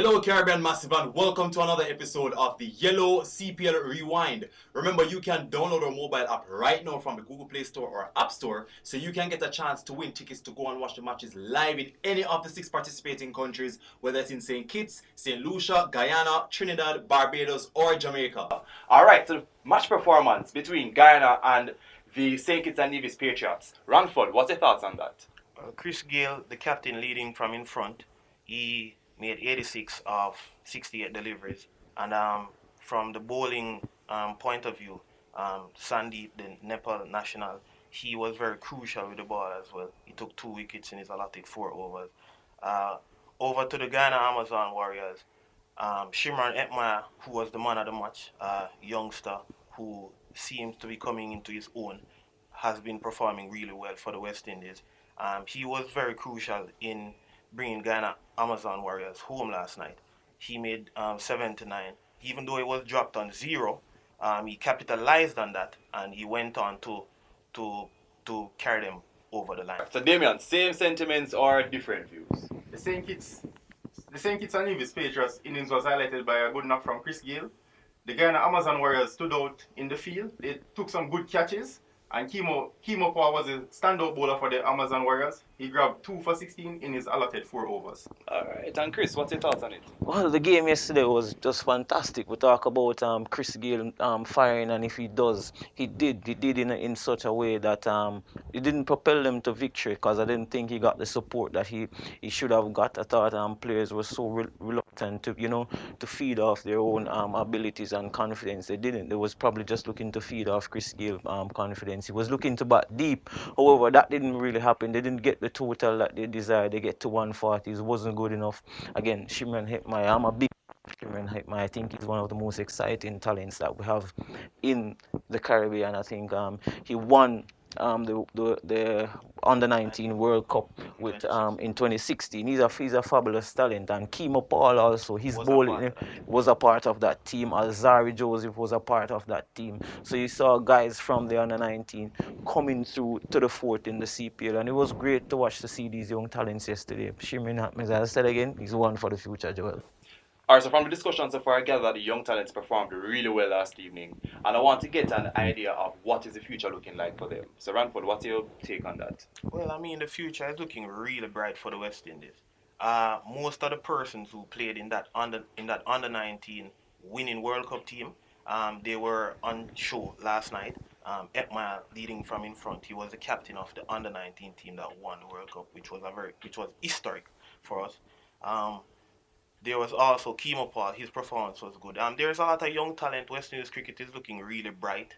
Hello Caribbean Massive and welcome to another episode of the Yello CPL Rewind. Remember, you can download our mobile app right now from the Google Play Store or App Store so you can get a chance to win tickets to go and watch the matches live in any of the 6 participating countries, whether it's in St. Kitts, St. Lucia, Guyana, Trinidad, Barbados or Jamaica. Alright, so the match performance between Guyana and the St. Kitts and Nevis Patriots. Ranford, what's your thoughts on that? Chris Gale, the captain, leading from in front. He made 86 of 68 deliveries. And from the bowling point of view, Sandeep, the Nepal national, he was very crucial with the ball as well. He took 2 wickets in his allotted 4 overs. Over to the Ghana Amazon Warriors, Shimron Etmaya, who was the man of the match, youngster who seems to be coming into his own, has been performing really well for the West Indies. He was very crucial in bringing Ghana Amazon Warriors home last night. He made 7-9. Even though he was dropped on 0, he capitalized on that and he went on to carry them over the line. So Damien, same sentiments or different views? The St. Kitts and Nevis Patriots innings was highlighted by a good knock from Chris Gale. The Ghana Amazon Warriors stood out in the field. They took some good catches. And Kimo Paul was a standout bowler for the Amazon Warriors. He grabbed 2 for 16 in his allotted 4 overs. Alright, and Chris, what's your thoughts on it? Well, the game yesterday was just fantastic. We talk about Chris Gale firing, and if he does, he did in such a way that it didn't propel them to victory, because I didn't think he got the support that he should have got. I thought players were so reluctant to feed off their own abilities and confidence. They didn't. They was probably just looking to feed off Chris Gale confidence. He was looking to bat deep. However, that didn't really happen. They didn't get the total that they desired. They get to 140. It wasn't good enough. Again, Shimron Etmaya, I'm a big Shimron Etmaya. I think he's one of the most exciting talents that we have in the Caribbean. I think he won the under-19 World Cup with in 2016. He's a fabulous talent, and Kimo Paul also, his bowling was a part of that team. Alzari Joseph was a part of that team. So you saw guys from the under-19 coming through to the fourth in the CPL, and it was great to see these young talents yesterday. Shimron Etmaya, as I said again, he's one for the future, Joel. Alright, so from the discussion so far, I gather that the young talents performed really well last evening. And I want to get an idea of what is the future looking like for them. So Ranford, what's your take on that? Well, I mean, the future is looking really bright for the West Indies. Most of the persons who played in that under 19 winning World Cup team, they were on show last night. Etmaya leading from in front. He was the captain of the under 19 team that won the World Cup, which was historic for us. There was also Kimo Paul. His performance was good. There's a lot of young talent. West Indies cricket is looking really bright.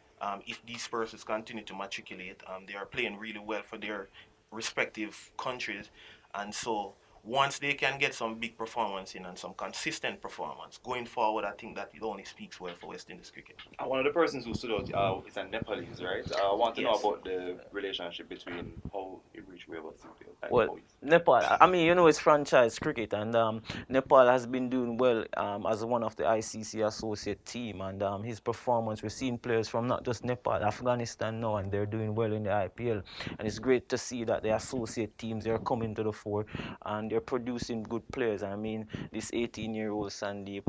If these persons continue to matriculate, they are playing really well for their respective countries. And so once they can get some big performance in and some consistent performance going forward, I think that it only speaks well for West Indies cricket. One of the persons who stood out is a Nepalese, right? I want to know about the relationship between how he reached way about CPL. Well, Nepal, I mean, it's franchise cricket, and Nepal has been doing well as one of the ICC associate team, and his performance, we've seen players from not just Nepal, Afghanistan now, and they're doing well in the IPL, and it's great to see that the associate teams are coming to the fore, and they're producing good players. I mean, this 18-year-old Sandeep,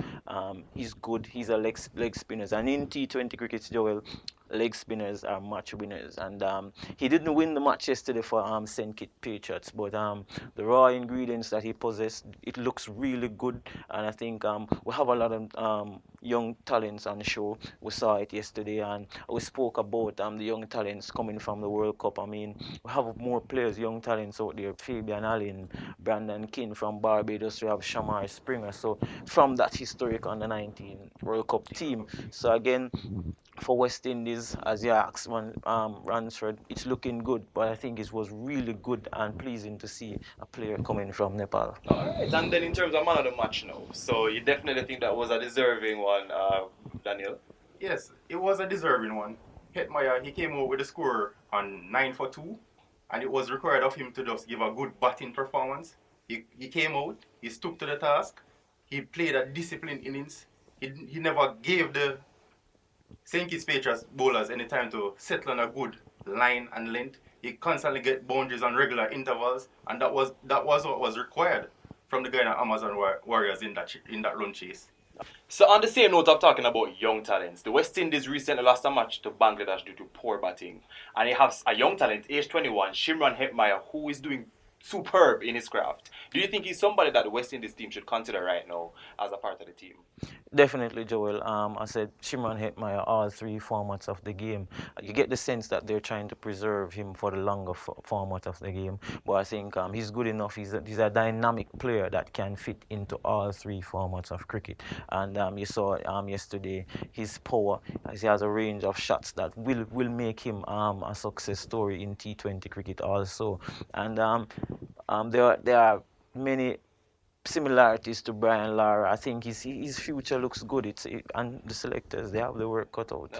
he's good, he's a leg spinner, and in T20 cricket, Joel, leg spinners are match winners, and he didn't win the match yesterday for St. Kitts Patriots, but the raw ingredients that he possessed, it looks really good, and I think we have a lot of young talents on the show. We saw it yesterday, and we spoke about the young talents coming from the World Cup. I mean, we have more players, young talents out there. Fabian Allen, Brandon King from Barbados, we have Shamar Springer, so from that historic under-19 World Cup team. So again, for West Indies, as you asked, Ransford, it's looking good, but I think it was really good and pleasing to see a player coming from Nepal. Alright, and then in terms of man of the match now, so you definitely think that was a deserving one, Daniel? Yes, it was a deserving one. Etmaya, he came out with a score on 9 for 2, and it was required of him to just give a good batting performance. He came out, he stood to the task, he played a disciplined innings, he never gave the St. Kitts Patriots bowlers any time to settle on a good line and length. He constantly get boundaries on regular intervals, and that was what was required from the guy in Amazon Warriors in that run chase. So on the same note of talking about young talents, the West Indies recently lost a match to Bangladesh due to poor batting. And they have a young talent, age 21, Shimron Hetmeyer, who is doing superb in his craft. Do you think he's somebody that the West Indies team should consider right now as a part of the team? Definitely, Joel. I said Shimron Hetmeyer all three formats of the game. You get the sense that they're trying to preserve him for the longer format of the game. But I think he's good enough. He's a dynamic player that can fit into all three formats of cricket. And you saw yesterday his power, as he has a range of shots that will make him a success story in T20 cricket also. And there are many similarities to Brian Lara. I think his future looks good. And the selectors, they have the work cut out.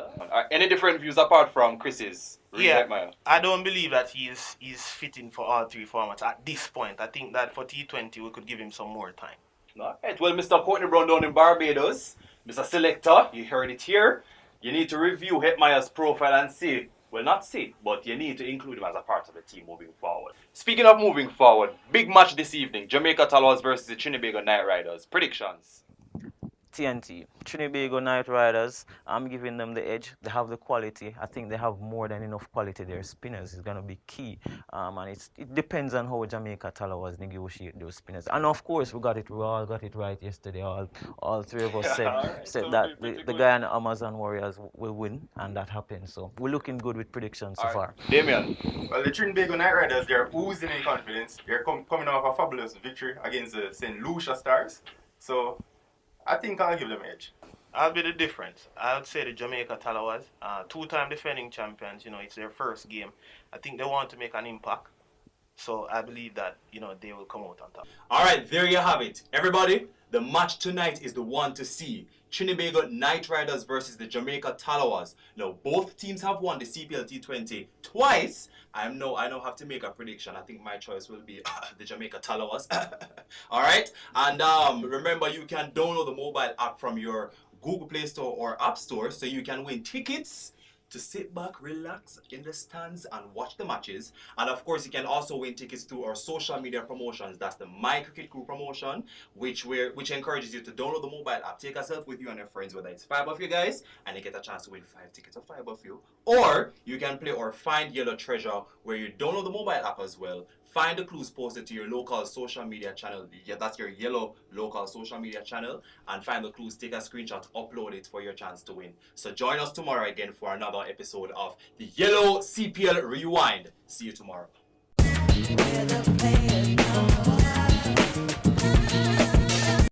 Any different views apart from Chris's? Yeah, I don't believe that he's fitting for all three formats at this point. I think that for T20 we could give him some more time. All right. Well, Mr. Courtney Brown down in Barbados, Mr. Selector, you heard it here. You need to review Hetmeyer's profile and see. Well, not see, but you need to include him as a part of the team moving forward. Speaking of moving forward, big match this evening, Jamaica Talwas versus the Trinbago Knight Riders. Predictions? TNT, Trinbago Knight Riders, I'm giving them the edge. They have the quality. I think they have more than enough quality. Their spinners is going to be key. And it depends on how Jamaica Talwas negotiate those spinners. And of course, we all got it right yesterday. All three of us said that the guy on the Amazon Warriors will win, and that happened. So we're looking good with predictions so far. Damien? Well, the Trinbago Knight Riders, they're oozing in confidence. They're coming off a fabulous victory against the St. Lucia Stars. So I think I'll give them edge. I'll be the difference. I would say the Jamaica Talwas, two-time defending champions, it's their first game. I think they want to make an impact. So I believe that, they will come out on top. All right, there you have it. Everybody, the match tonight is the one to see. Trinbago Knight Riders versus the Jamaica Talwas. Now, both teams have won the CPL T20 twice. I now have to make a prediction. I think my choice will be the Jamaica Talwas. All right? And remember, you can download the mobile app from your Google Play Store or App Store so you can win tickets to sit back, relax in the stands and watch the matches. And of course, you can also win tickets to our social media promotions. That's the My Cricket Crew promotion, which encourages you to download the mobile app, take yourself with you and your friends, whether it's 5 of you guys, and you get a chance to win 5 tickets of 5 of you. Or you can play our Find Yellow Treasure, where you download the mobile app as well, find the clues posted to your local social media channel. Yeah, that's your Yello local social media channel. And find the clues, take a screenshot, upload it for your chance to win. So join us tomorrow again for another episode of the Yello CPL Rewind. See you tomorrow.